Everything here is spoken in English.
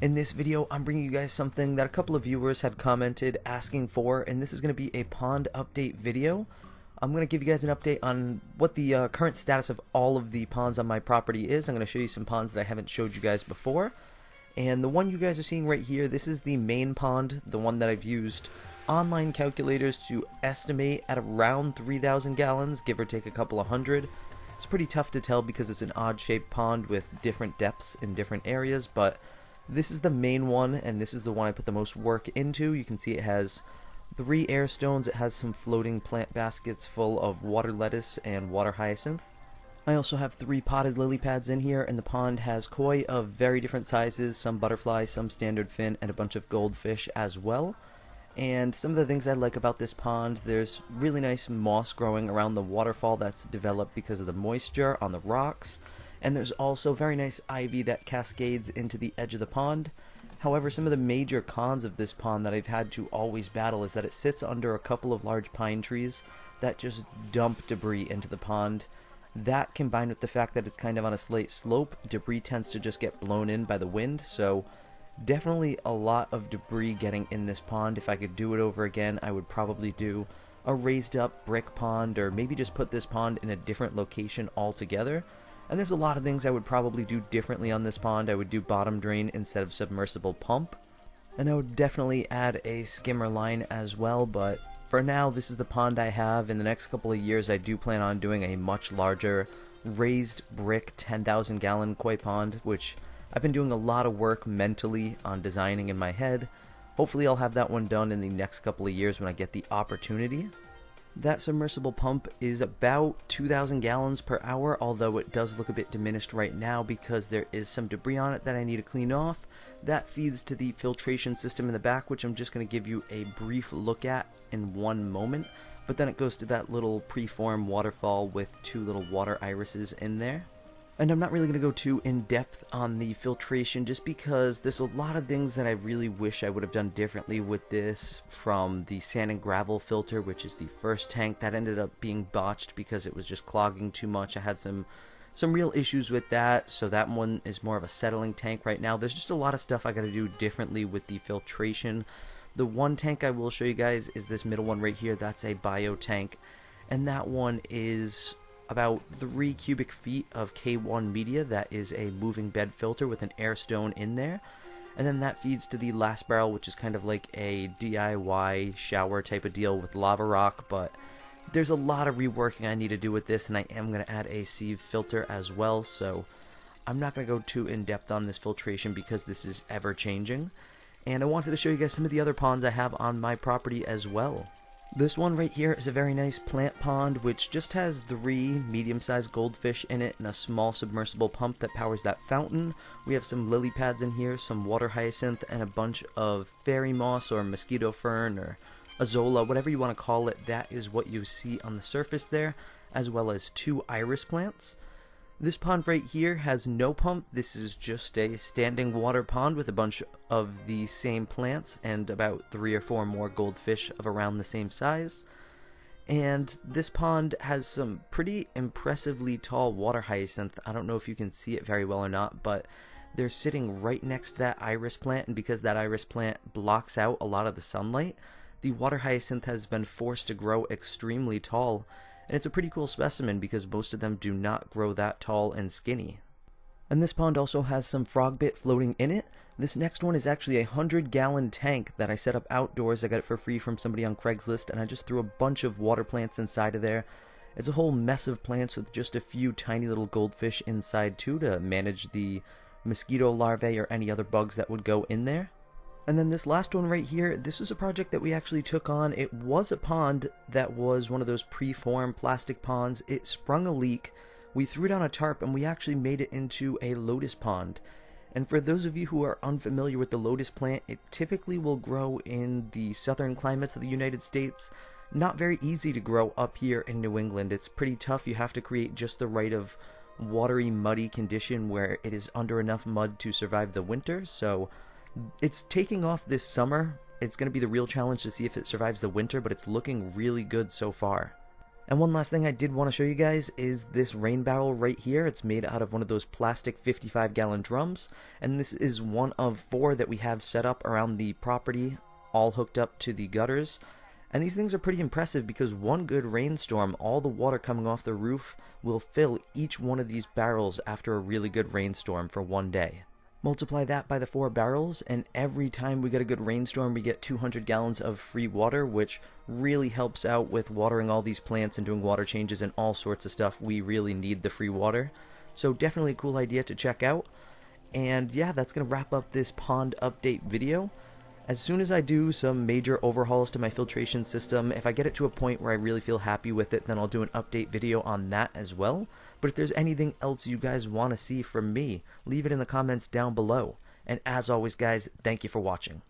In this video, I'm bringing you guys something that a couple of viewers had commented asking for, and this is going to be a pond update video. I'm going to give you guys an update on what the current status of all of the ponds on my property is. I'm going to show you some ponds that I haven't showed you guys before. And the one you guys are seeing right here, this is the main pond, the one that I've used online calculators to estimate at around 3,000 gallons, give or take a couple of hundred. It's pretty tough to tell because it's an odd-shaped pond with different depths in different areas, but this is the main one, and this is the one I put the most work into. You can see it has 3 air stones, it has some floating plant baskets full of water lettuce and water hyacinth. I also have 3 potted lily pads in here, and the pond has koi of very different sizes, some butterfly, some standard fin, and a bunch of goldfish as well. And some of the things I like about this pond, there's really nice moss growing around the waterfall that's developed because of the moisture on the rocks. And there's also very nice ivy that cascades into the edge of the pond. However, some of the major cons of this pond that I've had to always battle is that it sits under a couple of large pine trees that just dump debris into the pond. That, combined with the fact that it's kind of on a slight slope, debris tends to just get blown in by the wind, so definitely a lot of debris getting in this pond. If I could do it over again, I would probably do a raised up brick pond, or maybe just put this pond in a different location altogether. And there's a lot of things I would probably do differently on this pond. I would do bottom drain instead of submersible pump. And I would definitely add a skimmer line as well, but for now this is the pond I have. In the next couple of years I do plan on doing a much larger raised brick 10,000 gallon koi pond, which I've been doing a lot of work mentally on designing in my head. Hopefully I'll have that one done in the next couple of years when I get the opportunity. That submersible pump is about 2,000 gallons per hour, although it does look a bit diminished right now because there is some debris on it that I need to clean off. That feeds to the filtration system in the back, which I'm just going to give you a brief look at in one moment. But then it goes to that little preform waterfall with 2 little water irises in there. And I'm not really going to go too in-depth on the filtration just because there's a lot of things that I really wish I would have done differently with this, from the sand and gravel filter, which is the first tank that ended up being botched because it was just clogging too much. I had some real issues with that, so that one is more of a settling tank right now. There's just a lot of stuff I got to do differently with the filtration. The one tank I will show you guys is this middle one right here. That's a bio tank, and that one is about 3 cubic feet of K1 media. That is a moving bed filter with an air stone in there, and then that feeds to the last barrel, which is kind of like a DIY shower type of deal with lava rock. But there's a lot of reworking I need to do with this, and I am going to add a sieve filter as well, so I'm not going to go too in depth on this filtration because this is ever changing. And I wanted to show you guys some of the other ponds I have on my property as well. This one right here is a very nice plant pond which just has 3 medium-sized goldfish in it and a small submersible pump that powers that fountain. We have some lily pads in here, some water hyacinth, and a bunch of fairy moss or mosquito fern or azolla, whatever you want to call it. That is what you see on the surface there, as well as 2 iris plants. This pond right here has no pump. This is just a standing water pond with a bunch of the same plants and about 3 or 4 more goldfish of around the same size. And this pond has some pretty impressively tall water hyacinth. I don't know if you can see it very well or not, but they're sitting right next to that iris plant, and because that iris plant blocks out a lot of the sunlight, the water hyacinth has been forced to grow extremely tall. And it's a pretty cool specimen because most of them do not grow that tall and skinny. And this pond also has some frog bit floating in it. This next one is actually a 100-gallon tank that I set up outdoors. I got it for free from somebody on Craigslist, and I just threw a bunch of water plants inside of there. It's a whole mess of plants with just a few tiny little goldfish inside too to manage the mosquito larvae or any other bugs that would go in there. And then this last one right here, this is a project that we actually took on. It was a pond that was one of those pre-formed plastic ponds. It sprung a leak. We threw down a tarp and we actually made it into a lotus pond. And for those of you who are unfamiliar with the lotus plant, it typically will grow in the southern climates of the United States. Not very easy to grow up here in New England. It's pretty tough. You have to create just the right of watery, muddy condition where it is under enough mud to survive the winter. So it's taking off this summer. It's going to be the real challenge to see if it survives the winter, but it's looking really good so far. And one last thing I did want to show you guys is this rain barrel right here. It's made out of one of those plastic 55-gallon drums, and this is one of 4 that we have set up around the property, all hooked up to the gutters. And these things are pretty impressive because one good rainstorm, all the water coming off the roof will fill each one of these barrels after a really good rainstorm for one day. Multiply that by the 4 barrels, and every time we get a good rainstorm, we get 200 gallons of free water, which really helps out with watering all these plants and doing water changes and all sorts of stuff. We really need the free water. So definitely a cool idea to check out. And yeah, that's going to wrap up this pond update video. As soon as I do some major overhauls to my filtration system, if I get it to a point where I really feel happy with it, then I'll do an update video on that as well. But if there's anything else you guys want to see from me, leave it in the comments down below. And as always guys, thank you for watching.